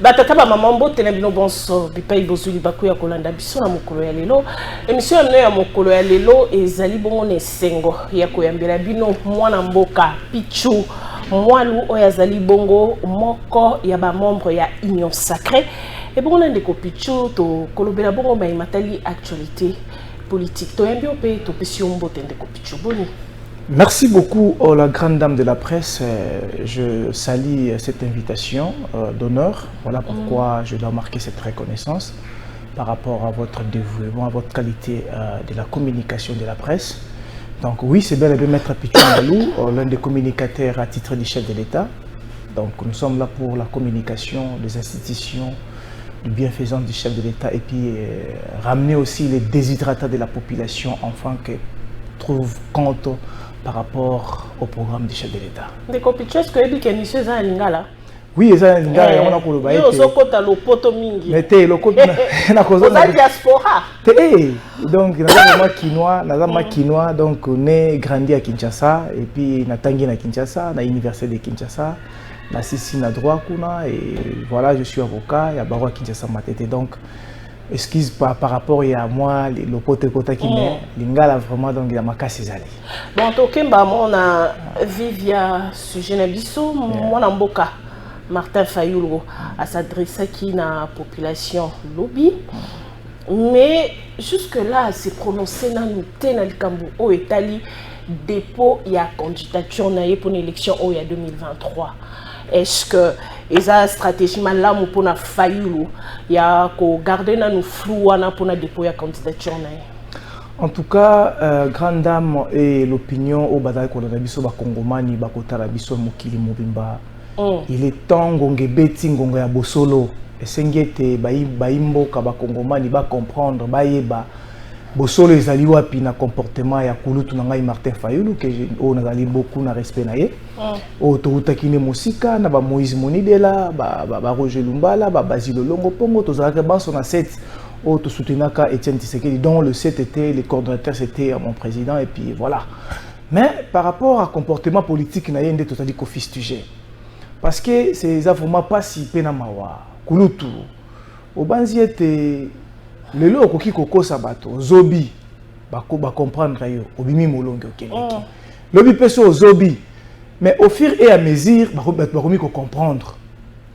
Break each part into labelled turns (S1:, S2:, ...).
S1: Batata ba maman mbote na bino bonso bipai bozuli bakuya kolanda biso na mokolo ya lelo émission ya mokolo ya lelo ezali bongo na sengo ya koyambela bino mwana mboka Pichu mwalu oyo azali bongo moko ya ba membre ya Union Sacrée et bongo na ndeko Pichu to kolobela bongo ba matali actualité politique to yambi ope to pesi mbote ndeko Pichu boni.
S2: Merci beaucoup, la grande dame de la presse. Je salue cette invitation d'honneur. Voilà pourquoi je dois marquer cette reconnaissance par rapport à votre dévouement, à votre qualité de la communication de la presse. Donc oui, c'est bel et bien Maître Pichu Mbalou, l'un des communicateurs à titre du chef de l'État. Donc nous sommes là pour la communication des institutions, du bienfaisant du chef de l'État et puis ramener aussi les déshydratants de la population afin que trouve compte par rapport au programme du chef de l'État.
S1: Ndeko Pichu, est-ce que vous avez dit que Lingala?
S2: Oui, c'est Lingala. On a pour le bail.
S1: Vous avez le poto mingi.
S2: Mais t'es le poto. Vous
S1: avez diaspora.
S2: Donc, nazama quinoa, donc on est grandi à Kinshasa et puis natangi na Kinshasa, na université de Kinshasa, na sisi na droit kuna et voilà, je suis avocat, ya barwa Kinshasa matete donc. Excuse par rapport à moi, le pote qui met l'ingala vraiment donc il a ma casse zali.
S1: Bon, tokemba on a vivia sujet na biso mwana mboka Martin Fayulu à s'adresser qui na population lobby. Mais jusque là c'est prononcé dans le Tenalikambu au Italie dépôt il y a candidature pour l'élection au 2023. Est-ce que esa stratégie malamu pour na Fayulu ya ko garder na nous flou pour na dépôt ya candidature na.
S2: En tout cas, grande dame et l'opinion au badai ko na biso ba kongomani ba kotala biso mokili mobimba. Il est temps ngonge beti ngonga ya bosolo esengete baimbo ka ba kongomani ba comprendre ba yeba bosolo ezali wapi na comportement ya kulutu na ngai Martin Fayulu que on a beaucoup na respect na ye. O torutakine musika na ba Moïse Monidela ba Roger Lumbala ba Basile Longo Pongo tozalaka banso na 7 o to soutenaka Etienne Tshisekedi dont le 7 était le coordinateur c'était mon président et puis voilà. Mais par rapport à comportement politique na yende totali ko fistugé parce que c'est vraiment pas si pena mawa kulutu o banzi ete lelo okoki kokosa bato zobi ba comprendre yo obimi molonge okeleki lobi peso zobi mais au fur et à mesure ba komi ko comprendre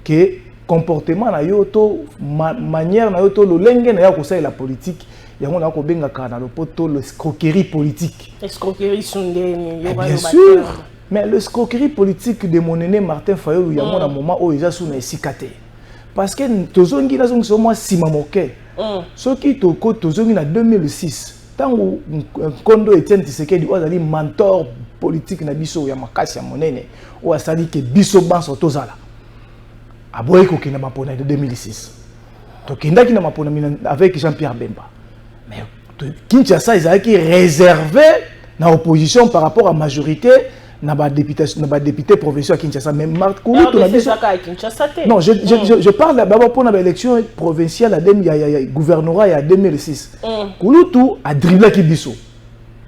S2: que comportement na yo to manière na yo to lolenge na yo ko la politique yango na ko benga kana le poto le escroquerie politique
S1: escroquerie sondeni yo
S2: bien sûr mais le escroquerie politique de mon aîné Martin Fayulu yango na moment o eza sous na esikate parce que tozongi na zongi so moi simamoke. Ce qui est au côté en 2006, tant que Kondo Etienne Tshisekedi a mentor politique na biso ya makasi ya monene ou a sali que biso banso tozala aboye ko kina mapona de 2006 to kinda kina mapona avec Jean-Pierre Bemba mais Kinshasa ils avaient réservé na opposition par rapport à majorité na ba député provincial à Kinshasa mais Marc Kulutu na biso non je parle d'abord pour l'élection provinciale à gouvernorat à 2006 Kulutu a dribblé ki biso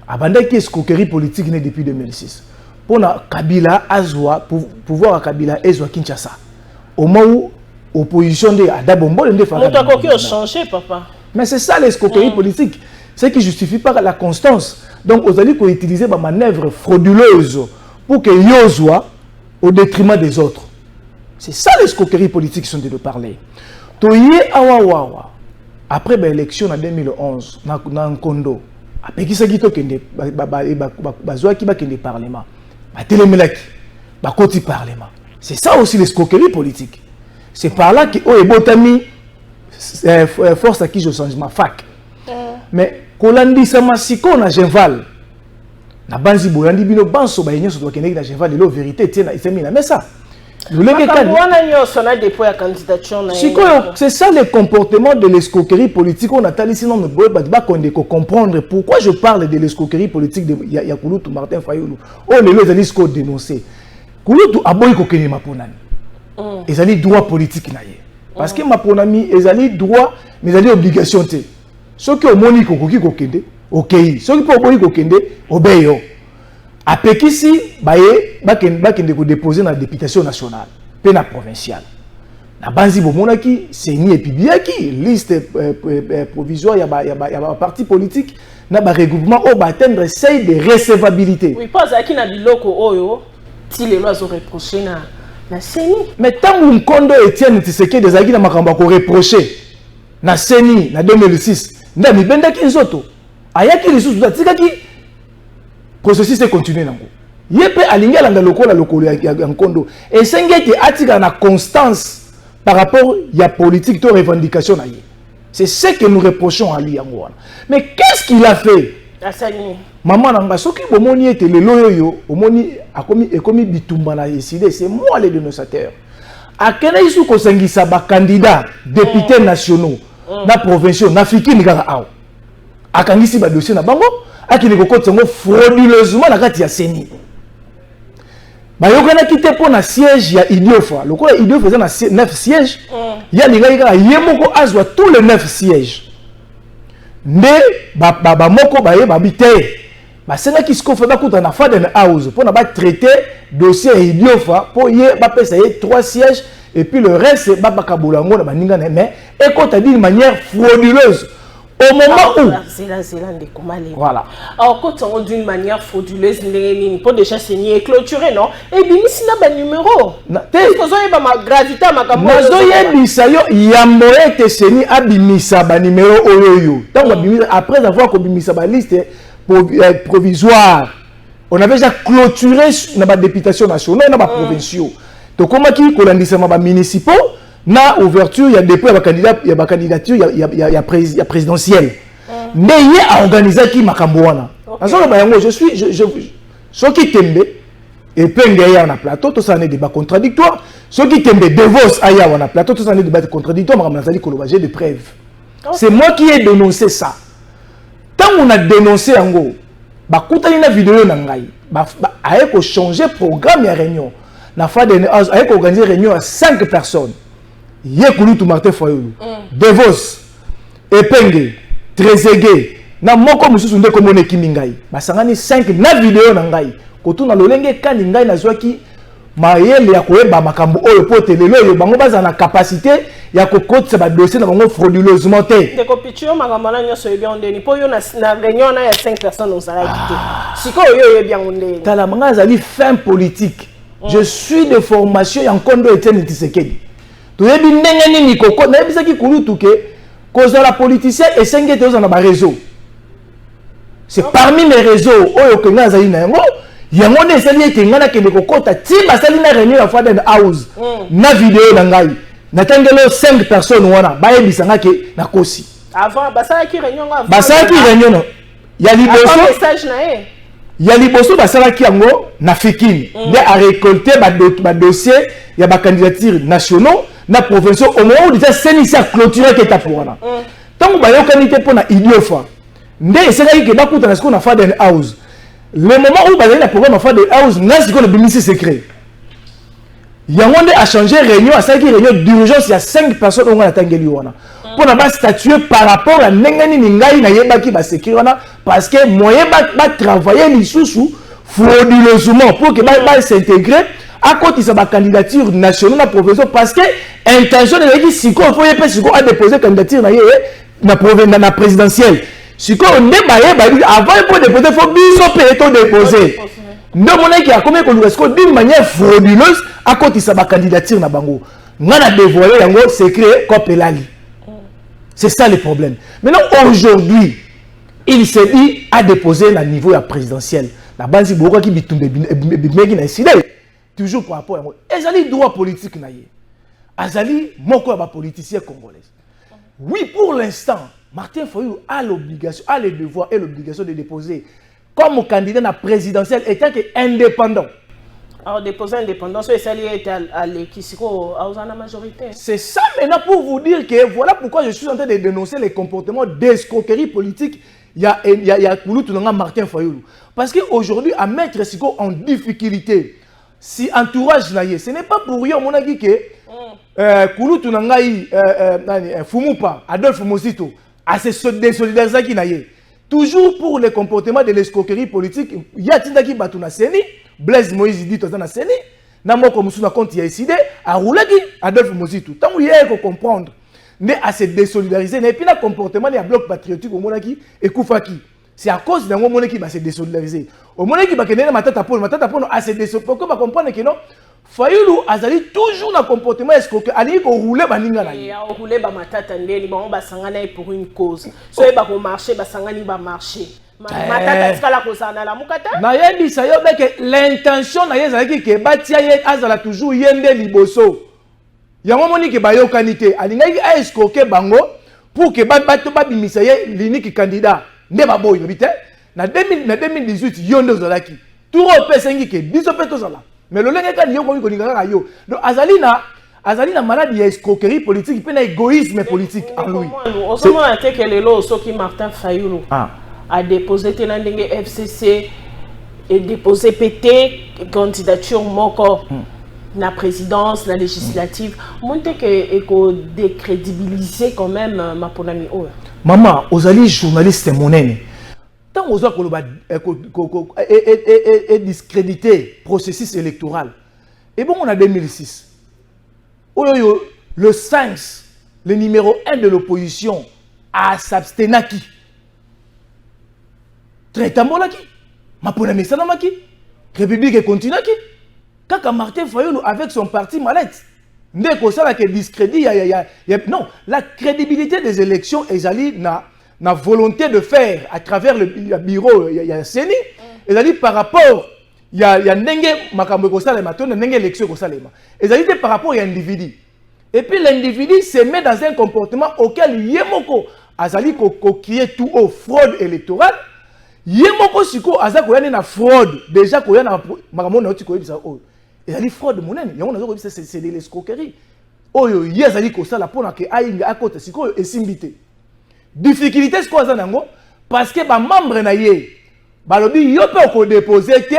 S2: abanda ki escroquerie politique né depuis 2006 pour na Kabila azwa pouvoir à Kabila ezwa Kinshasa au moment où opposition de Adabombo ne fait
S1: pas qui a changé papa
S2: mais c'est ça l'escroquerie politique c'est qui justifie pas la constance donc vous allez utiliser ma manœuvre frauduleuse pour que Yozwa au détriment des autres. C'est ça l'escroquerie politique qui sont de parler. Toye awawawa. Après l'élection en 2011, dans Kondo, après qui s'est dit que bazwa qui va kende parlement, ba telemelaki, ba koti parlement. C'est ça aussi l'escroquerie politique. C'est par là que Oyebotami force à qui je change ma fac. Mais kolandi sama siko na Genval. Na banzi boyandi bino banso ba yenyo so to keneki na Genval de la vérité tiena isemina mais ça le lenge kan
S1: wana nyoso na dépôt ya candidature na
S2: siko c'est ça le comportement de l'escroquerie politique on a tali sinon me boye ba konde ko comprendre pourquoi je parle de l'escroquerie politique de ya Kulutu Martin Fayulu on les ezali sko dénoncer Kulutu aboyi ko kenema ponani ezali droit politique na ye parce que maponami ezali droit mais ezali obligation te ce que omoni kokoki kokende OK ce qui peut boyi kokende obeyo apekisi baye bakende ko déposer na députation nationale pe na provinciale na banzi bomonaki seni epibiaki liste provisoire ya ba parti politique na ba regroupement au atteindre seuil de recevabilité.
S1: Oui, pas à qui na biloko oyo ti les lois ont reproché na seni.
S2: Mais tant Nkondo Etienne Tshisekedi ezaki na makambo ko reprocher na seni na 2006 nda mibendaki nzoto ayaki lisusu atikaki processus est continué nango yepe alingi alanga lokolo ya Nkondo esengeki atika na constance par rapport à la politique de revendication. C'est ce que nous reprochons à lui. Mais qu'est-ce qu'il a fait? Maman nanga soki bomoni ete le loyo omoni akomi bitumba na décidé, c'est moi le dénonçateur. Akena isu ko sangisa ba candidat députés nationaux na provinciaux na fikini kaka aw. Akangisi ba dossier na bango akini ko kotengo frauduleusement na kati ya seni. Bayokana kite pour na siège ya Idiofa. Le quoi Idiofa faisait na 9 sièges. Ya linga yemoko azwa tous les 9 sièges. Nde ba moko ba ye babite. Ba senga kisko fa ba kuta na Faden House pour na ba traiter dossier Idiofa pour ye ba pesa ye 3 sièges et puis le reste ba kabolango na baninga na mais et quand dit de manière frauduleuse. Au moment où
S1: voilà. Alors quand on d'une manière frauduleuse pour déjà signer et clôturer non et bien ici là bas numéro parce que ça y est ma gravité ma caméra
S2: nazo yebisa yo yamboye te seni abimisa ba numéro oyoyo tant après avoir kobimisa ba liste provisoire on avait déjà clôturé na ba députation nationale na ba provinciaux to komaki kolandisa ba municipaux na ouverture il y a dépôt il y a candidature il y a présidentielle mais il y a organisé qui makambo wana je suis ce qui tembe et penge ya na plateau tout ça n'est débat contradictoire ce qui tembe devos aya na plateau tout ça n'est débat contradictoire makambo nazali kolobager de preuve c'est moi qui ai dénoncé ça tant on a dénoncé yango bakutani na vidéo na ngai aye ko changer programme ya réunion na Faden House aye ko organiser réunion à 5 personnes. Yekulutu Martin Fayulu, Devos, Epenge, Trezeguet, na moko mususu nde komone kimingai. Basangani 5 na vidéo na ngai. Kotuna lolenge kani ngai na zwaki mayele ya koyeba makambo oyo pote lelo yo bango baza na capacité ya kokotsa ba dossier na bango frauduleusement te.
S1: De kopitio makambo na nyoso bien ondeni po yo na réunion na ya 5 personnes on sala quitté. Siko yo bien ondeni. Tala
S2: manga zali fin politique. Je suis de formation ya Nkondo Etienne Tshisekedi. Tu es bien n'engagé ni coco, n'a pas qui coule tout que cause la politicien et 5 états dans ma réseau. C'est parmi mes réseaux où que nous avons n'engo, y a mon essayé que n'ana que les coco ta tiba sali na réunion à Faden House, na vidéo n'angai, n'atengelo 5 personnes wana, baye bisanga ke na kosi.
S1: Avant basala qui réunion avant.
S2: Basala qui réunion non. Y a liboso
S1: message na e.
S2: Y a liboso basala qui ango na fikini, de à récolter ba dossier, y a ba candidature nationaux. Na provinciaux au moment où déjà c'est à clôturer qui est à pour là. Tant que bayo kanité pour na Idiofa. Ndé c'est là que bakuta na ce qu'on a fait dans house. Le moment où bayo na programme a fait de house, n'a ce qu'on a bimisi secret. Yangonde a changé réunion à 5 réunion d'urgence il y a 5 personnes on a tangeli wana. Pour na ba statuer par rapport à nengani ningai na yebaki ba secret wana parce que moyen ba travailler lisusu frauduleusement pour que ba s'intégrer à côté de sa candidature nationale provinciale parce que intention de dire si quoi faut y passer a déposer candidature na présidentielle si quoi on est avant pour déposer faut biso payer ton déposer non mon qui a commis d'une manière frauduleuse à côté de sa candidature na bango ngana dévoiler yango secret kopelali c'est ça le problème maintenant aujourd'hui il s'est dit à déposer na niveau ya présidentiel la base beaucoup qui bitumbe bimeki na ici toujours par rapport à Azali droit politique naïe. Azali moko ba politicien congolais. Oui, pour l'instant, Martin Fayulu a l'obligation, a le devoir et l'obligation de déposer comme candidat à présidentiel étant que indépendant.
S1: Alors déposer indépendant, c'est ça lié à l'équisiko à la majorité.
S2: C'est ça maintenant pour vous dire que voilà pourquoi je suis en train de dénoncer les comportements d'escroquerie politique. Il y a Kouloutou Martin Fayulu. Parce qu'aujourd'hui, à mettre Siko en difficulté, si entourage naïe, ce n'est pas pour rien mon avis que Kouloutou Nangaï Fumupa, Adolphe Mosito, à se désolidariser qui naïe. Toujours pour les comportements de l'escroquerie politique, il y a Tindaki Batuna Seni, Blaise Moïse dit dans Seni, Namoko Moussuna Konti Yaïside, a roulé qui Adolphe Mozitu. Tant qu'il y a comprendre, mais à se désolidariser, et puis le comportement des blocs patriotiques au Monaki et Koufaki. C'est à cause d'un moment qui va se désolidariser. Au moment qui va connaître ma tête à Polo à se désolidariser. Pourquoi va comprendre que non? Fayulu azali toujours dans comportement escroquer. Ali ko rouler baninga na.
S1: Et rouler ba matata ndeli ba on ba sangana pour une cause. So e ba ko marcher ba sangani ba marcher. Matata skala ko sana la mukata.
S2: Na yebi sa yo que l'intention na yezaki ke batia ye azala toujours yende liboso. Yango moni ke ba yo kanité. Alingaki a escroquer bango pour que bato ba bimisa ye l'unique candidat. Ne ba boy bité. Na 2018 yondo zalaki. Tout repesengi ke biso peto zala. Mais le lenge kan yo ko ngaka yo. Donc azalina maladie escroquerie politique pe na égoïsme politique en lui.
S1: Au moment où que le lo soki Martin Fayulu a déposé tenandenge FCC et déposé PT candidature moko na présidence la législative monte que eko décrédibiliser quand même ma ponami o.
S2: Maman, ozali journaliste monene. Tant aux autres et discréditer processus électoral. Et bon, on a 2006. Le 5, le numéro 1 de l'opposition, a s'abstenu qui? Traitement qui? Ma ponami qui? République continue qui? Quand Martin Fayulu avec son parti Mallette, non, la crédibilité des élections est na volonté de faire à travers le bureau, il y a un CENI, et ça dit par rapport, il y a n'enge makambo kosalema, ton n'enge élection kosalema. Et ça dit par rapport à l'individu. Et puis l'individu se met dans un comportement auquel yemoko azali ko crier tout au fraude électorale. Yemoko siko azako yana na fraude déjà ko yana makambo na otiko yebisa o. Et ça dit fraude monene, yango nazo yebisa c'est de l'escroquerie. Oyo yezali ko sala pona ke ainga akote siko esimbité. Difficulté ce qu'on a nango parce que ba membre na ye balobi yo pe ko déposer té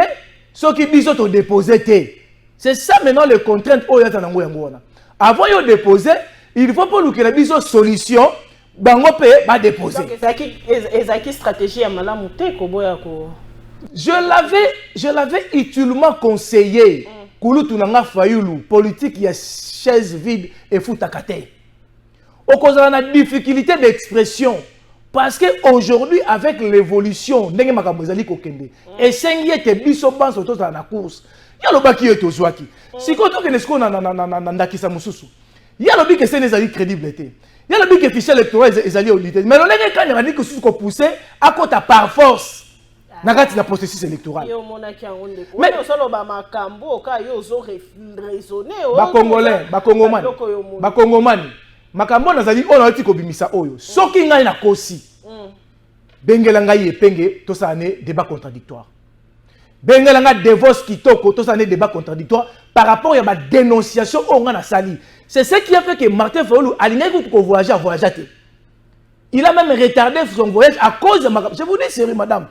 S2: ceux qui biso to déposer té. C'est ça maintenant les contraintes oyo ya nango yango wana. Avant yo déposer, il faut pour que la biso solution bango pe ba déposer.
S1: Ezaki stratégie ya malamu té ko boya ko.
S2: Je l'avais utilement conseillé. Kulutu nanga Fayulu politique ya chaise vide et foutakate. Au cause de la difficulté d'expression. Parce qu'aujourd'hui, avec l'évolution, ndenge makambo ezali kokende. Et sengi ete biso banso to na course. Ya lo baki eto zwaki. Siko to ke nesko na ndakisa mususu. Ya lo bi ke sene ezali crédibilité. Ya lo bi ke fichier électoral ezali audité. Mais lo lenge kanya ngani ko susu ko pousser à kota par force. Nakati na processus électoral.
S1: Mais solo ba makambo ka yo zo raisonner o.
S2: Ba congolais, ba congomani. Makambo nazali ona oti ko bimisa oyo. Soki ngai na kosi. Bengela ngai epenge to sa ne débat contradictoire. Bengela nga divorce kitoko to sa ne débat contradictoire par rapport à ma dénonciation on a sali. C'est ce qui a fait que Martin Fayulu a l'ingé ko voyager Il a même retardé son voyage à cause de ma... Je vous dis sérieux madame.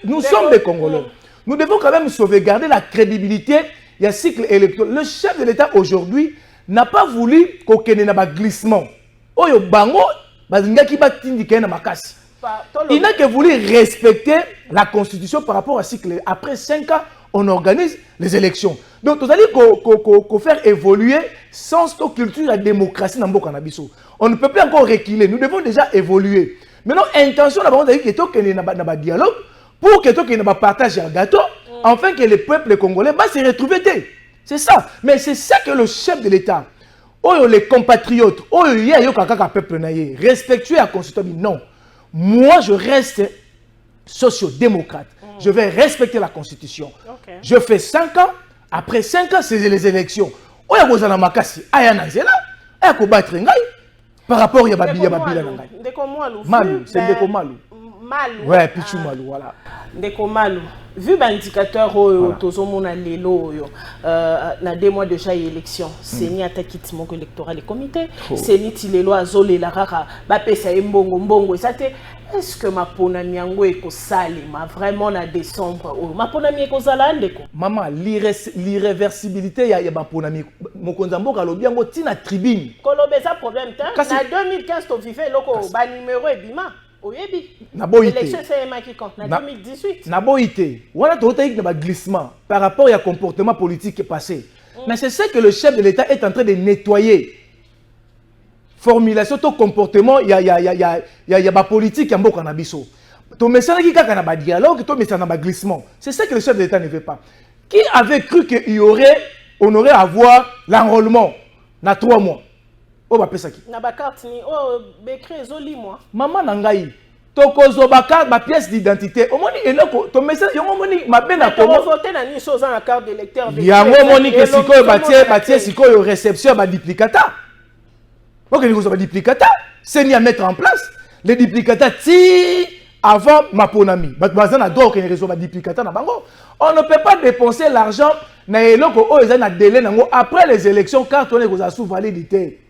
S2: Nous sommes des Congolais. Nous devons quand même sauvegarder la crédibilité il y a cycle électoral. Le chef de l'État aujourd'hui n'a pas voulu qu'on ait un glissement. Oyo bango, il n'a que voulu respecter la constitution par rapport à cycle. Après 5 ans, on organise les élections. Donc, vous allez faire évoluer sans culture la démocratie dans le Canabiso. On ne peut plus encore reculer. Nous devons déjà évoluer. Maintenant, l'intention d'abord c'est qu'il y ait un dialogue pour que qu'il y ait un partage de gâteau, afin que le peuple congolais va se retrouver. C'est ça. Mais c'est ça que le chef de l'État, les compatriotes, respectueux à la Constitution, non. Moi, je reste socio-démocrate. Je vais respecter la Constitution. Okay. Je fais 5 ans. Après 5 ans, c'est les élections. Par rapport à Malou, c'est Ndeko Malou.
S1: Malou.
S2: Ouais, Pichou Malou, voilà.
S1: Ndeko Malou. Vu l'indicateur tozomona lelo na 2 mois déjà élection, c'est ni attaquit mon électoral le comité, c'est ni tilelo azole la rara ba pesa mbongo ça te est-ce que ma pona miango eko salima vraiment na décembre ma pona mi eko zala ndeko
S2: maman l'irréversibilité ya ba pona mi mokonza mboka lobi yango tina tribune
S1: kolobe ça problème ta na 2015 to vivait loko ba numéro ebima oyebi
S2: l'élection
S1: c'est marqué quand na 2018
S2: na boité wala to taïk na ba glissement par rapport à comportement politique passé Mais c'est ce que le chef de l'État est en train de nettoyer. Formulation, ton comportement, il y a ma politique, il y a un cannabis. Ton message qui a un dialogue, ton message un glissement. C'est ça que le chef de l'État ne veut pas. Qui avait cru qu'on aurait à avoir l'enrôlement dans 3 mois? Oh, bah, ça qui?
S1: Na ba carte ni bécré zoli moi.
S2: Maman nangai. Tokozo ba carte, ba pièce d'identité. Au moins eloko, ton message, yo moni ma ben na
S1: comment voter na ni chose en carte d'électeur.
S2: Ya moni que sikoyo batie sikoyo réception ba duplicata. Ok, nous avons duplicata, c'est ni à mettre en place. Les duplicata ti avant ma ponami. Bazan a droit que réseau ba duplicata na bango. On ne peut pas dépenser l'argent na eloko o ezana délai nango après les élections carte on est aux sous validité.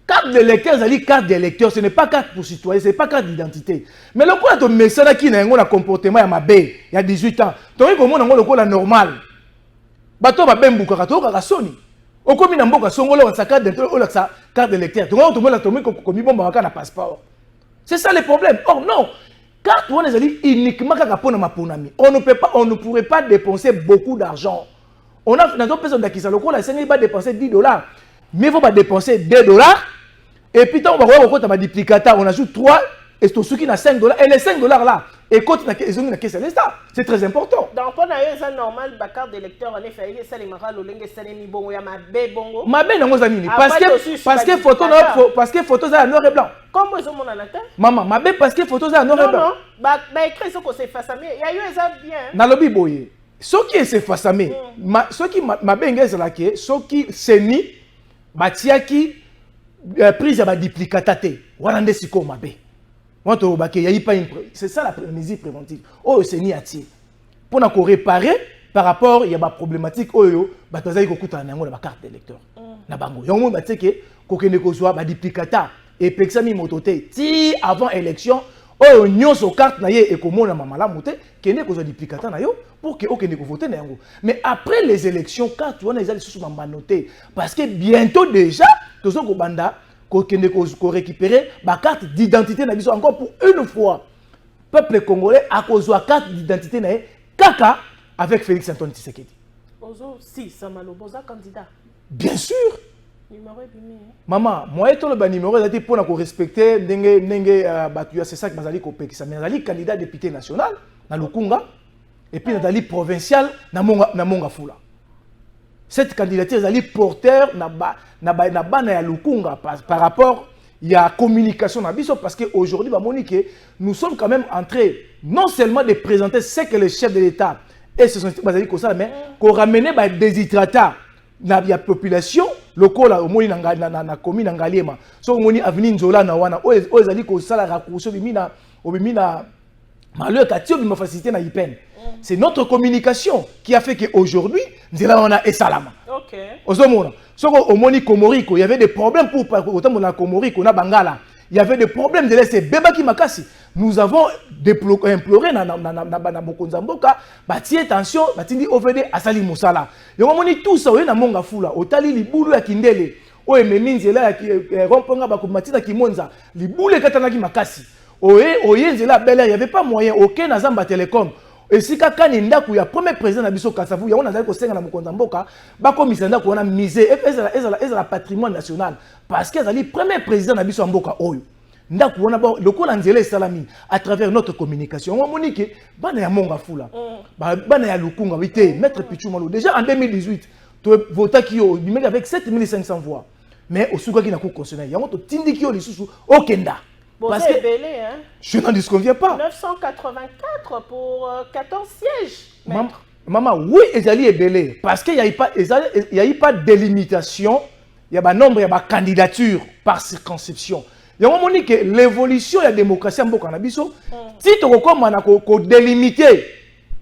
S2: Carte d'électeur, c'est carte d'électeur, ce n'est pas carte pour citoyen, ce n'est pas carte d'identité. Mais le coup, tu as message qui n'a un comportement à ma baie, il y a 18 ans. Tu as comment le coup normal. Bato ba ben buka to ka soni. O komi na mboka songolo on sa carte d'électeur, on sa carte d'électeur. Tu vois tout le monde tomber comme bomba ka na passeport. C'est ça le problème. Or non, carte on est uniquement ka pona ma ponami. On ne pourrait pas dépenser beaucoup d'argent. On a dans d'autres personnes qui ça le coup la Sénégal va dépenser $10. Mais il faut pas dépenser $2. Et puis, on va voir un duplicata, on ajoute 3, et c'est qui a $5. Et les $5 là, et quand on a caisse à l'État, c'est très important.
S1: Donc, on a eu un normal, la carte d'électeur, on a fait ça, les marins, le c'est bon, il y a ma bé bongo.
S2: Ma bé, non, parce que photo, c'est noir et blanc.
S1: Comment ils ont mon anateur?
S2: Maman, ma bé, parce que photo, c'est noir et blanc.
S1: Non, non, écrit ce qu'on s'est fait à il y a eu ça bien.
S2: Dans le biboye, ce qui est fait à ce qui m'a bien c'est là, ce qui c'est ni, Batiaki, prise à ma duplicata te warande siko mabe wanto bake yayi pas c'est ça la mesure préventive oh c'est ni ati pour na ko réparer par rapport il y a ba problématique oyo batozai ko kuta na ngo na carte d'électeur na bango yango bateke ko kende ko zwa ba duplicata et pexami motote ti avant élection oyo nyonso carte na ye e ko mona mamala mote kende ko zwa duplicata na yo pour que okende ko voter na yango mais après les élections carte on a les sous noté parce que bientôt déjà tozo ko banda ko kende ko récupérer ba carte d'identité na biso encore pour une fois peuple congolais a kozwa carte d'identité na kaka avec Félix Antoine Tshisekedi.
S1: Ozo si ça maloboza candidat.
S2: Bien sûr.
S1: Numéro bimi.
S2: Maman, moi to le ba numéro ezati pour na ko respecter ndenge batuya c'est ça que mazali ko pekisa mais nazali candidat député national na Lukunga et puis nazali provincial na monga fula. Cette candidature est porteur na bana ya Lukunga par rapport il y a communication na biso parce que aujourd'hui nous sommes quand même en train non seulement de présenter ce que le chef de l'État et ce sont basali comme ça mais qu'on ramener ba déshydratat na ya population lokola omoni na commune ngaliema so omoni avenue Nzola na wana o ezali ko sala raccourci obimina malheur katio bima facilité na IPN. C'est notre communication qui a fait qu'aujourd'hui, nous avons un Salama.
S1: Ok.
S2: Au Moni Komoriko, il y avait des problèmes pour autant de la Komoriko, na Bangala. Il y avait des problèmes de laisser Bebaki Makasi. Nous avons imploré na Mokonzamboka, bâti attention, bâti dit OVD Asali Moussala. Il y a tout ça, il y a Monga Fula, Otali Liboulou ya Kindele, Oe Meninzela ya Romponga Bakumatita Kimonza, Liboulou Katanaki Makasi. Oye Nzela Bela, il n'y avait pas moyen, aucun Azamba Télécom. Et si quelqu'un est le premier président de Bisso Kassavou, il y a un conseil à Mokonzamboka, Bakomisanda qu'on a misé, et la patrimoine national. Parce qu'il y a le premier président de Bisso Mboka Oyo. Ndaku wana ba le ko Nzela Salami à travers notre communication. On monique bana ya monga fula. Bana ya Lukunga wité maître Pichumalo déjà en 2018, tu votais qui avec 7500 voix. Mais au souka qui n'a pas constitutionnel, il y a un autre tindi qui li susu okenda.
S1: Parce que belé, hein?
S2: Je n'en disconviens pas.
S1: 984 pour 14 sièges.
S2: Maman, oui, Ezali est belé. Parce qu'il n'y a eu pas de délimitation. Il y a un nombre, il y a une candidature par circonscription. Il y a un moment que l'évolution de la démocratie en Bokanabiso, si tu as délimité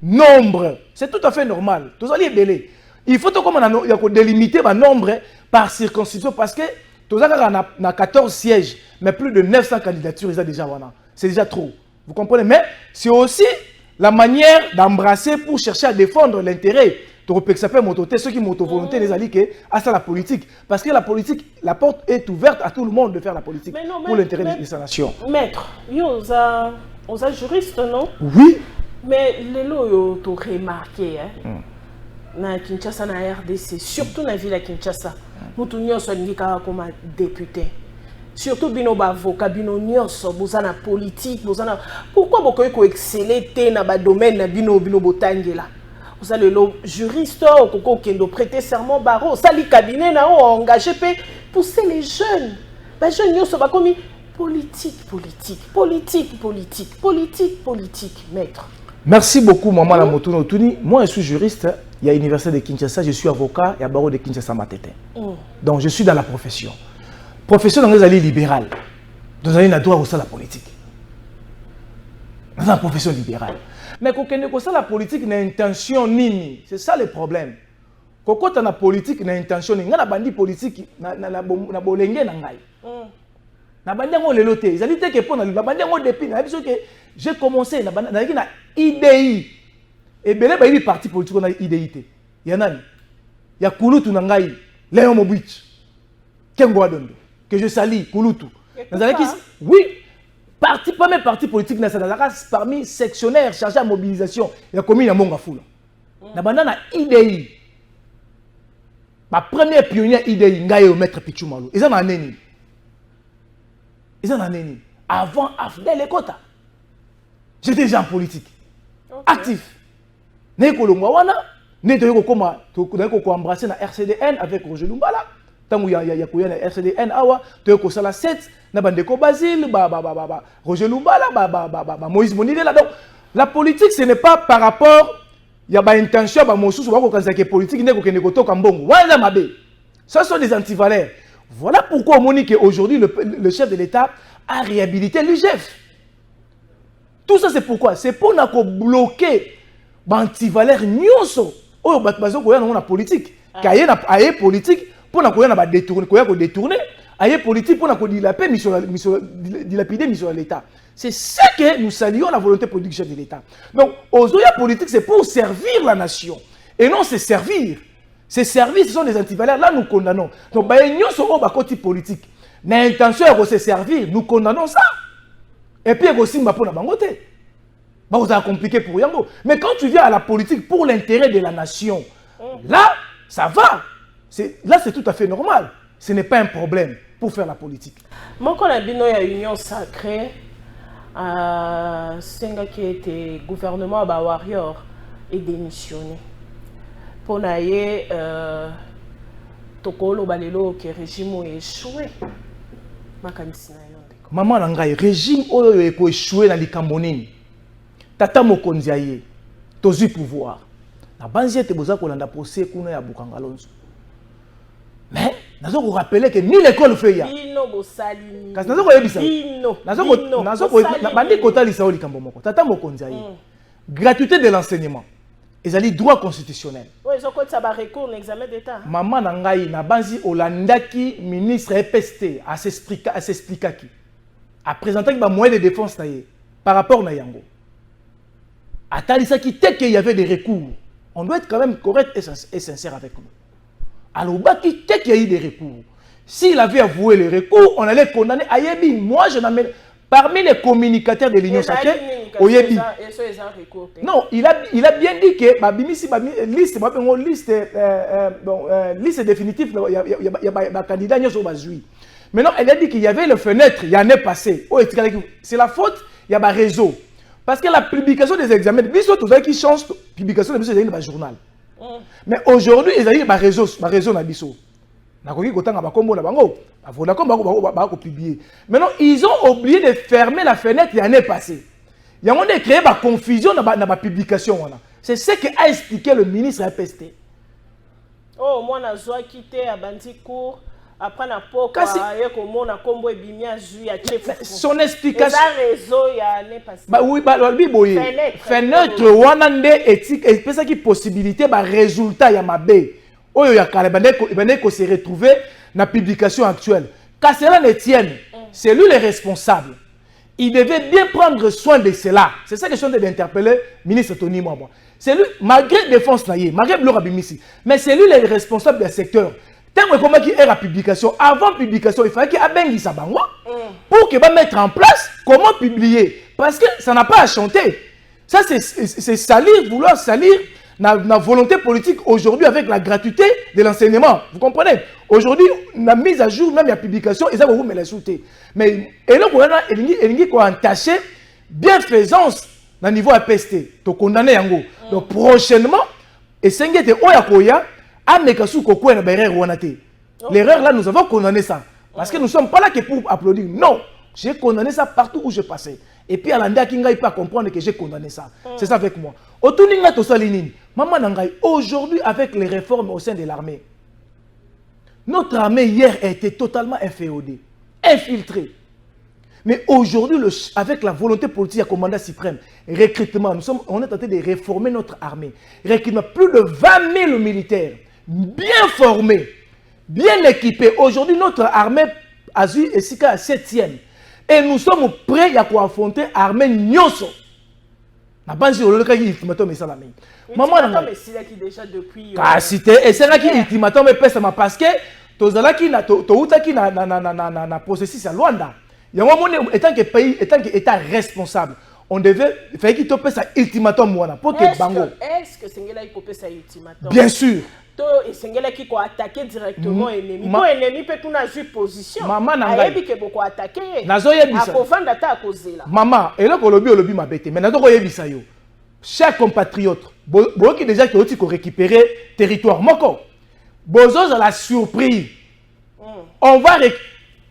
S2: nombre, c'est tout à fait normal. Tout ça est belé. Il faut que délimiter le nombre par circonscription parce que tout ça a 14 sièges, mais plus de 900 candidatures, c'est déjà trop. Vous comprenez? Mais c'est aussi la manière d'embrasser pour chercher à défendre l'intérêt. Ceux qui m'ont volonté les alliés à ça la politique. Parce que la politique, la porte est ouverte à tout le monde de faire la politique pour l'intérêt de sa nation.
S1: Maître, vous êtes juriste, non?
S2: Oui.
S1: Mais les lots, tu as remarqué, hein? na Kinshasa na RDC, surtout na ville à Kinshasa. Mutu nyonso ndika comme député. Surtout bino ba avocat bino nyonso bozana politique, bozana pourquoi bokoy ko exceller te na ba domaine na bino botangela. Vous allez le juriste qui doit prêter serment barreau, ça les cabinets na engagé pousser les jeunes. Les jeunes ils sont comme politique, maître.
S2: Merci beaucoup maman la Motuno Tuni. Moi je suis juriste, il y a l'université de Kinshasa, je suis avocat, il y a barreau de Kinshasa Matete. Donc je suis dans la profession. Profession dans les alliés libérales. Dans les alliés droit aussi la politique. Dans la profession libérale. Mais quand on a la politique, n'a intention nini. C'est ça le problème. Quand on a la politique, n'a intention nini. On a bandi politique, na bolenge na ngai. Na bandi on le loté. Ils allaient que pour na bandi on depuis. Na biso que j'ai commencé na IDI. Et belé ba il parti politique on a IDI. Ya nani? Ya Kulutu na ngai. Léon Mobich. Kengo Adondo. Que je salue Kulutu. Oui. Pas même parti politique parmi sectionnaires chargés à mobilisation, il y a commis à Mongafula. Na banana IDI. Ma première pionnière IDI, Ngayo Maître Pichumalo. Ils en ont neni. Avant Afdel Ekota. J'étais déjà en politique. Actif. Neko Longwawana, Neko Koma, Toko embrassé na RCDN avec Roger Lumbala. Tant qu'il y a RCDN, tu as la 7, Nabandeko Basile, Roger Lumbala, Moïse Monirela. Donc, la politique, ce n'est pas par rapport, il y a une intention, il politique, ce sont des antivaleurs. Voilà pourquoi on dit qu'aujourd'hui, le chef de l'État a réhabilité l'UGF. Tout ça, c'est pourquoi? C'est pour bloquer les antivaleurs, la politique. Car il y a une politique. Pour détourner, ailleurs politique pour dilapider mission de l'État. C'est ce que nous saluons la volonté politique du chef de l'État. Donc, aujourd'hui, la politique, c'est pour servir la nation. Et non, c'est servir. Ces services, ce sont des antivaleurs. Là, nous condamnons. Donc, nous sommes au côté politique. L'intention est de se servir. Nous condamnons ça. Et puis, aussi, pour la bangote. C'est compliqué pour Yango. Mais quand tu viens à la politique pour l'intérêt de la nation, là, ça va. Là, c'est tout à fait normal. Ce n'est pas un problème pour faire la politique.
S1: Moi, quand on a une union sacrée, c'est qui était gouvernement à Warrior et démissionné. Pour naïe, Tokolo Balelo, que le régime a échoué.
S2: Maman Nangai, régime a échoué dans les Cambonines. Tata Mokonziaye, tozu pouvoir. La banzia te boza kolanda procès kuna ya Bukangalonzo. Mais, nous avons rappelé que ni l'école fait ya.
S1: Bino Bosalini.
S2: Parce que nous avons dit Bino. Nous avons Tata Mokonziaye. Gratuité de l'enseignement. Ils ont dit droit constitutionnel.
S1: Oui, ils ont dit ça va recours l'examen d'État.
S2: Maman Nangaï, Nabanzi Olandaki, ministre EPST, à s'expliquer qui. À présenter un moyen de défense par rapport à Yango. À Talisa qui dès qu'il y avait des recours, on doit être quand même correct et sincère avec nous. Alors, Baki, dès qu'il y a eu des recours, s'il avait avoué les recours, on allait condamner Ayebi. Moi, je n'amène. Parmi les communicateurs de l'Union sacrée, Oyebi. Non, il a bien dit que liste définitive, il y a un candidat qui a joué. Maintenant, elle a dit qu'il y avait le fenêtre, il y en est passé. C'est la faute, il y a un réseau. Parce que la publication des examens, qui change la publication des examens dans le journal. Mais aujourd'hui, ils ont dit un réseau dans le maintenant, ils ont oublié de fermer la fenêtre l'année passée. Ils ont créé une confusion dans la publication. C'est ce qu'a expliqué le ministre APST.
S1: Oh, moi, je suis quitté à Bandicourt. Après,
S2: son explication.
S1: Oui,
S2: fenêtre, Wanande, éthique, et c'est qui possibilité, résultat, il y a ma baie. Il y a se retrouver dans la publication actuelle. Kasselan Etienne, c'est lui le responsable. Il devait bien prendre soin de cela. C'est ça que je suis en train d'interpeller le ministre Tony Mwamba. C'est lui, malgré défense, malgré Blora Bimisi, mais c'est lui le responsable du secteur. Tant qu'il y a la publication, avant publication, il fallait qu'il y ait un Sabango pour qu'il va mettre en place comment publier. Parce que ça n'a pas à chanter. Ça, c'est salir, vouloir salir la volonté politique aujourd'hui avec la gratuité de l'enseignement. Vous comprenez? Aujourd'hui, la mise à jour, même la publication, ils ont la sauté. Mais et là, il y a entaché bienfaisance au niveau APST. Tu condamné yango. Donc prochainement, et c'est que Oyakoya a mekasu kokwe na erreur wanate. L'erreur là, nous avons condamné ça. Parce que nous ne sommes pas là que pour applaudir. Non, j'ai condamné ça partout où je passais. Et puis, Alanda Kinga, il peut comprendre que j'ai condamné ça. C'est ça avec moi. Aujourd'hui, avec les réformes au sein de l'armée, notre armée hier a été totalement inféodée, infiltrée. Mais aujourd'hui, avec la volonté politique du commandant suprême, recrutement, on est en train de réformer notre armée. Recrutement, plus de 20 000 militaires, bien formés, bien équipés. Aujourd'hui, notre armée a eu à 7e. Et nous sommes prêts à affronter l'armée Nyoso. Je pense que c'est le ultimatum. Maman,
S1: qui déjà depuis.
S2: Et c'est là qui ultimatum parce que tu as un processus à Luanda. Étant que pays, étant que État responsable, on devait faire qu'il te passe un ultimatum pour que Bango.
S1: Est-ce que c'est là qu'il peut ça ultimatum?
S2: Bien sûr.
S1: Et c'est là qu'il peut attaquer directement l'ennemi. Pour l'ennemi peut tout jouer position.
S2: Maman
S1: n'a pas beaucoup attaquer.
S2: Maman, et là qu'on lobby m'a bêté. Mais n'a pas yebisa yo. Chers compatriotes, qui déjà qui ont récupéré territoire. Moko, bozo à la surprise. On va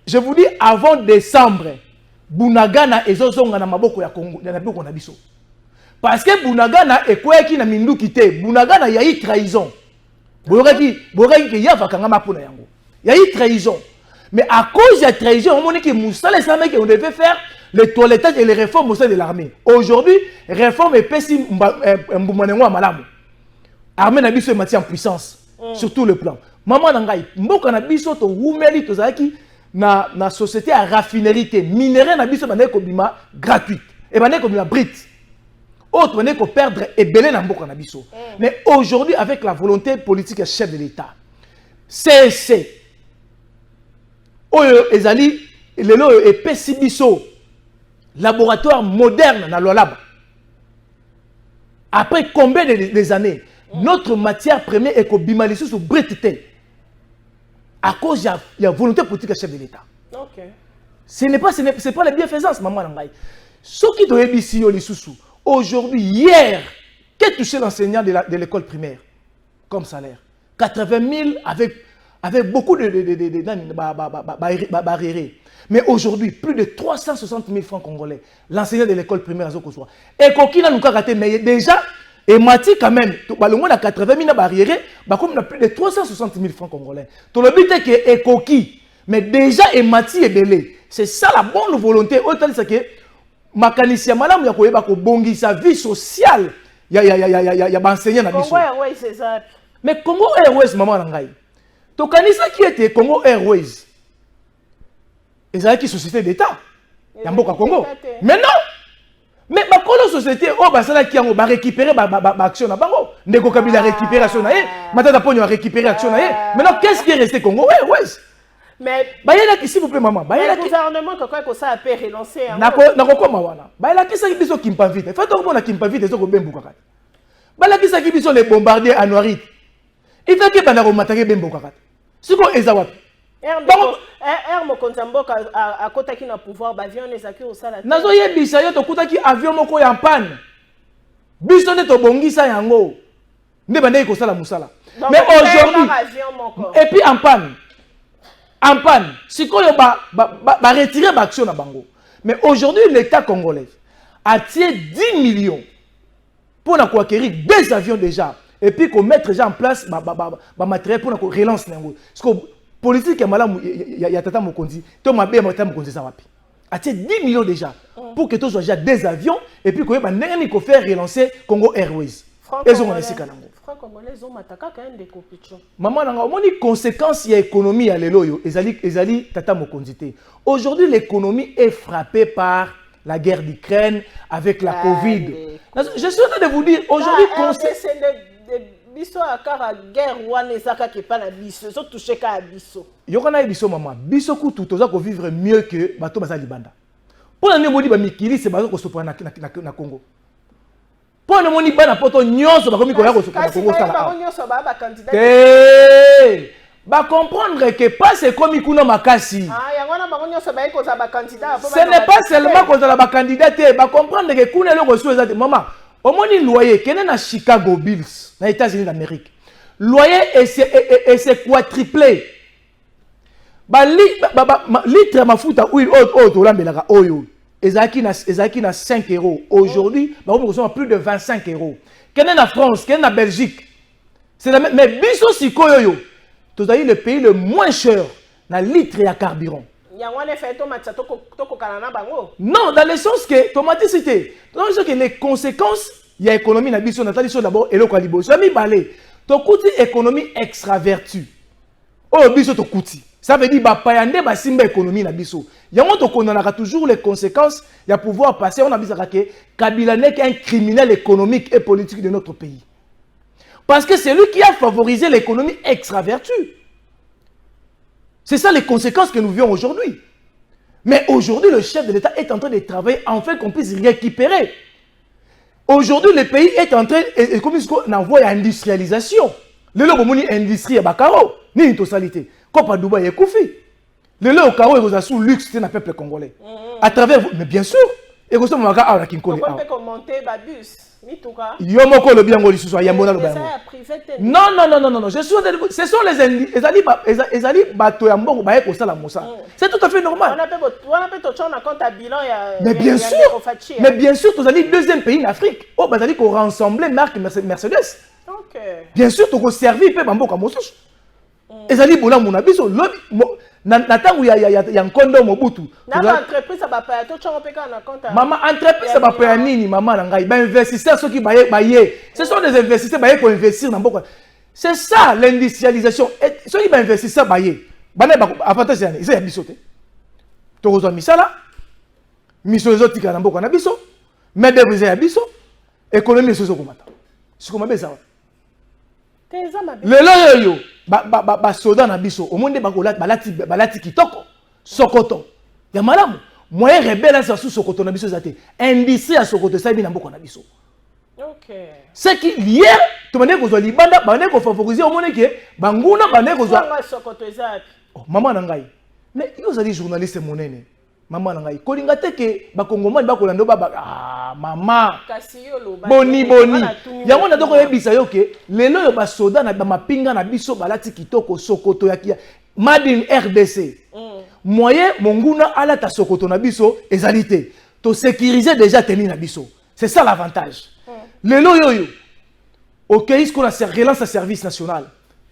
S2: je vous dis avant décembre, Bunagana et Zozonga na maboko ya Congo, na maboko na biso. Parce que Bunagana est quoi qui na mindu quitté. Bunagana y a eu trahison. Il y a eu trahison. Mais à cause de la trahison, on a dit que on devait faire le toilettage et les réformes au sein de l'armée. Aujourd'hui, réforme est pessimiste. L'armée n'a pas été en puissance sur tout le plan. Maman Nangai, mboka na biso to wumeli to zaki na société à raffinerie minerai na biso bané ko bima gratuite et bané ko bima brite. Autre bané ko perdre et belé na mboka na biso. Mais aujourd'hui avec la volonté politique du chef de l'État, c'est oyo ezali lelo et pesibiso laboratoire moderne na Lolaba. Après combien des années notre matière première est ko bima lisu sur brite à cause de la volonté politique du chef de l'État.
S1: Ok.
S2: Ce n'est pas la bienfaisance, maman Nangai. Ce qui doit être ici, aujourd'hui, hier, qu'est touché l'enseignant de l'école primaire comme salaire? 80 000 avec beaucoup de barrières. Mais aujourd'hui, plus de 360 000 francs congolais. L'enseignant de l'école primaire à Zokozwa. Et Kokina nous a raté, mais déjà, et Mati quand même, on a 80 000 barrières, on a plus de 360 000 francs congolais. Tout le but est que Ekoki, mais déjà et Mati est belé. C'est ça la bonne volonté. Autant c'est que Makanicia madame yakoyeba ko bongi sa vie sociale. Ya enseignant na biso.
S1: Congo Airways c'est ça.
S2: Mais Congo Airways maman nangai. To kanisa qui était Congo Airways. Ezali qui société d'État. Ya mboka Congo. Mais non. Mais ma société oh basala qui va récupérer action na bango ndeko kabila récupération na matata ponyo a récupérer action na maintenant qu'est-ce qui est resté Congo ouais
S1: mais
S2: bayela qui s'il vous plaît maman bayela
S1: le gouvernement quoi ça a pu relancer
S2: nako koma wana bayela qui ça qui biso kimpa vite fait on na kimpa vite zo ko bembuka kati bayela qui ça qui biso les bombardiers anuarite il fait que bana ko matake bembuka kati siko ezawapi
S1: Mokonzamboka a kota qui na pouvoir avion les acquis au sala.
S2: Nazo yebisa yo to kuta ki avion moko ya panne. Biso ne to bongisa yango. Nde bande ko sala musala. Mais aujourd'hui et puis en panne. En panne, sikoyo ba retirer ba action na bango. Mais aujourd'hui l'État congolais a tiré 10 millions pour acquérir 2 avions déjà et puis qu'on mettre déjà en place ba matériel pour relance nango. Parce que politique ya malamu ya tata mokonzi to mabe tata mokonzi ça wapi atie 10 millions déjà pour que tous soient déjà des avions et puis qu'on va ndenge ko faire relancer Congo Airways ezo ngona sika nango
S1: franc congolais zo mataka quand même des compétitions
S2: maman nanga omoni conséquence ya économie ya lelo yo ezali tata mokonzi te. Aujourd'hui l'économie est frappée par la guerre d'Ukraine avec la Covid. Je suis en train de vous dire aujourd'hui biso akara guerre wana ezaka ke pa na biso so toucher ka biso yokana biso maman biso kutu toza ko vivre mieux que bato baza libanda pour na nyomodi ba mikili c'est bazo ko sopra na Congo Pour le monde bana poto nyonso ba komi ko ya ko sala. Ba comprendre que pas c'est comme kuna makasi. Ce n'est pas seulement qu'on a ba candidat, ba comprendre que kuna le reçu ezate maman. Au moins loyer kena na Chicago Bulls na États-Unis d'Amérique. Loyer et c'est quadruplé. Ba litre mafuta huile auto lambelaka oyo. Ezaki na 5 euros. Aujourd'hui, ba on reçoit plus de 25 euros. Kena na France, kena na Belgique. C'est la même mais biso sikoyo yo. Tout à le pays le moins cher na litre à carburant. Non, dans le sens que tomaticité, dans le sens que les conséquences, il y a économie na biso, natali so d'abord et le calibo. Jamais balé. To kuti économie extravertue. Oh biso to kuti. Ça veut dire ba payande ba simba économie na biso. Yango to konana toujours les conséquences, il y a pouvoir passer on a bisaka que Kabila n'est qu'un criminel économique et politique de notre pays. Parce que c'est lui qui a favorisé l'économie extravertue. C'est ça les conséquences que nous vivons aujourd'hui. Mais aujourd'hui, le chef de l'État est en train de travailler afin qu'on puisse récupérer. Aujourd'hui, le pays est en train, et comme on envoie l'industrialisation. Le lot de l'industrie à Bakaro, ni une totalité. Comme à Dubaï et Koufi. Le lot au Karo est sous luxe, c'est un peuple congolais. À travers, mais bien sûr, et vous savez, on va
S1: monter bus.
S2: Yomoko le bien ngoli suso yambona le bango. Non, ce sont les ali bato ya mbongo baye ko sala mosa. C'est tout à fait normal. Mais bien sûr, tous ali deuxième pays en Afrique. Oh bazali ko rassembler marque Mercedes. OK. Bien sûr, to ko servir pe bamboka mosusu. Ezali bola mona biso Natangu ya nkondo mobutu.
S1: Entreprise ba pa to chongo peka na compte.
S2: Maman entreprise ba pa nini maman ngai ba investisseurs ceux qui baye. Ce sont des investisseurs baye pour investir dans beaucoup. C'est ça l'industrialisation. Ceux qui ba investisseurs baye. Bana ba avantage yani, c'est ya bisote. To ko zo misala. Miso ezotika na mboko na biso. Mais de vous ya biso. Économie soso komata. Sikoma beza. Le yo ba soda na biso au monde balati kitoko sokoto ya malamu moyen rebelle ça sous sokoto na biso zate industrie à sokoto ça bina mboko na biso. OK, c'est qui hier to mane ko zo libanda bane ko favoriser au monde que banguna bane ko zo
S1: sokoto zate.
S2: Oh maman na ngai mais yo zali journaliste monene maman na ngai kolinga te ke ba kongomani ba kolando ba mama boni yango na doko yebisa yo ke lelo yo ba soda na ba mapinga na biso balati kitoko sokoto ya made in RDC moyen monguna ala ta sokoto na biso ezalité to sécuriser déjà teni na biso c'est ça l'avantage lelo yo OK est-ce qu'on a relance à service national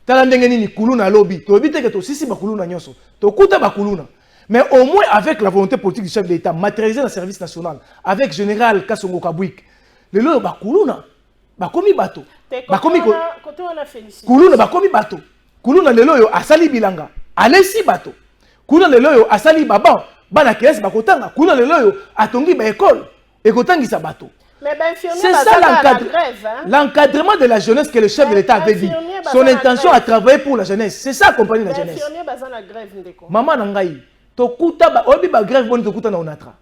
S2: tala ndenge nini kuluna lobby to bite ke to sisi ba kuluna nyoso to kuta ba kuluna. Mais au moins avec la volonté politique du chef de l'État, matérialiser le service national, avec général Kassongo Kabouik, le lot bakuluna, bakomi bato, bakomi kuluna bakomi bato, kuluna le loyo asali bilanga, alesi bato, kuluna le loyo asali baban, bana kiesi bakotanga, kuluna le loyo atongi ba école, ekotangi sa bato. C'est ça l'encadrement de la jeunesse que le chef de l'État avait dit. Son intention à travailler pour la jeunesse. C'est ça accompagner la jeunesse. Maman Nangaï. Tokuta ba obi ba grève boni tokuta na onatra.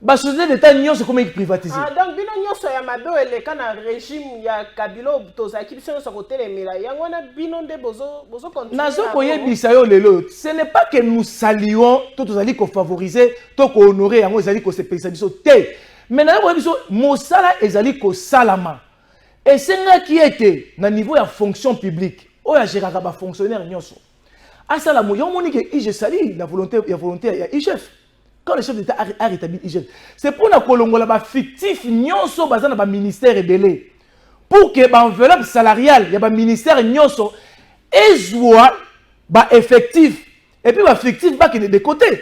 S2: Ba société d'état nyonso comme privatisé.
S1: Donc bino nyonso ya mabe ele kana régime ya Kabila tozaki biso nyonso kotelemela. Yango na bino nde bozo continuer. Nazo
S2: koyebisa yo lelo. Ce n'est pas que nous saluons to tozali ko favoriser, to ko honorer yango ezali ko sepelisa biso te. Mais na yo biso mosala ezali ko salama. Et senga qui était na niveau ya fonction publique, o ya géraka ba fonctionnaire nyonso. À ça, je salue la volonté à IGF. Quand le chef d'État a rétabli IGF, c'est pour la Colongo là fictif, nyonso bazana ba ministère ébélé. Pour que l'enveloppe salariale, il y a un ministère nyonso et soit effectif et puis fictif ba qui est de côté.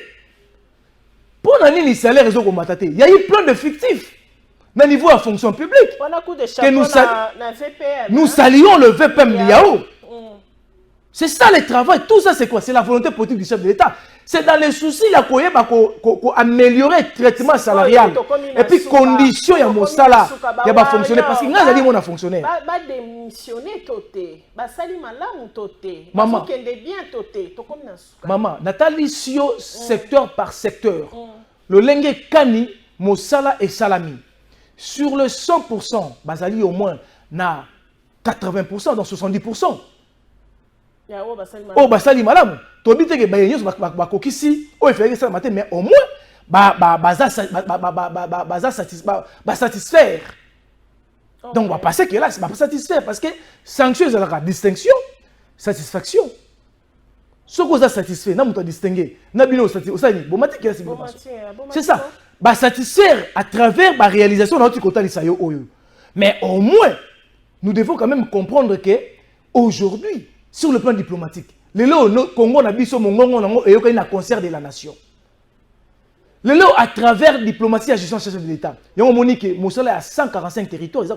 S2: Pour les salaires réseau comme il y a eu plein de fictifs. Au niveau de la fonction publique. Que nous saluons le VPM Liao. C'est ça le travail. Tout ça, c'est quoi? C'est la volonté politique du chef de l'État. C'est dans les soucis là qu'on améliorer le traitement salarial. Et puis, conditions, il y a mon salaire. Il y a fonctionner. Parce que nous, on a fonctionné. Maman, maman, Nathalie secteur par secteur. Le lengue kani, mosala et salami. sur le 100%, bazali au moins na 80% dans 70%. Oh, basali madame, tu as dit que bayenyo ba kokisi, oh il fait ça matin, mais au moins satisfaire. Donc on va passer que là c'est pas satisfaire parce que sanction c'est la distinction, satisfaction. Ce qu'on a satisfait, n'a pas distingué, n'a pas satisfait, c'est ça. Bah satisfaire à travers la réalisation de notre côté de. Mais au moins, nous devons quand même comprendre que aujourd'hui, sur le plan diplomatique, le Congo n'a pas un concert de la nation. Le à travers la diplomatie et la gestion de l'État, il y a un monique qui à 145 territoires.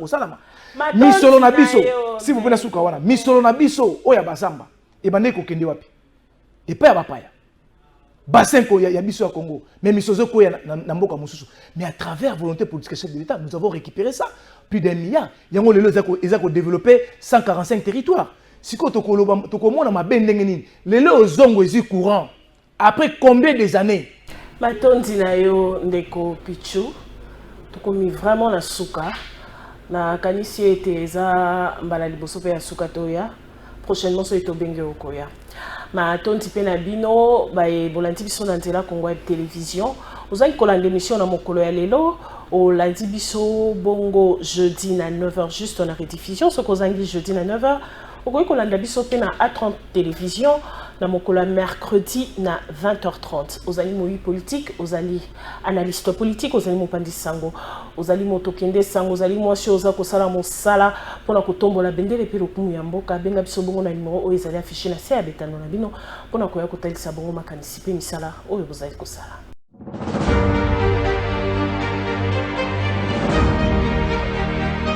S2: Misolo na biso, si vous venez à Soukawana, Misolo na biso, oya basamba, et bande ko kende wapi. Et pas ya bapaya. Bassin ko ya biso à Congo, mais Misozo ko ya na mboka mususu. Mais à travers volonté politique chef de l'État, nous avons récupéré ça. Plus d'un milliard. Il y a un lelo ezako développé 145 territoires. Si ko to komona mabende ngeni, lelo zongo ezi courant. Après combien des années?
S1: Matondi na yo ndeko Pichu, tokomi vraiment na suka. Na kanisi ete eza mbala liboso pe ya suka toya. Prochainement so eto benge okoya. Matondi pe na bino ba e bolanti biso na nzela Congo télévision. Ozali kolanda émission na mokolo ya lelo. Au lundi biso bongo jeudi na 9h juste on a rediffusion. Ce kozangi jeudi na 9h. Okoyi kolanda biso pe na A30 télévision. Na mokola mercredi na 20h30. Ozali moi politique, ozali analyste politique, ozali mopandi sango, ozali motokende sango, ozali mwasi oza kosala mosala pona kotombola bendele pe lokumu ya mboka benga biso bongo na numéro oyo ezali affiché na se ya betano na bino pona koya kotalisa bongo makanisi pe misala oyo bozali kosala.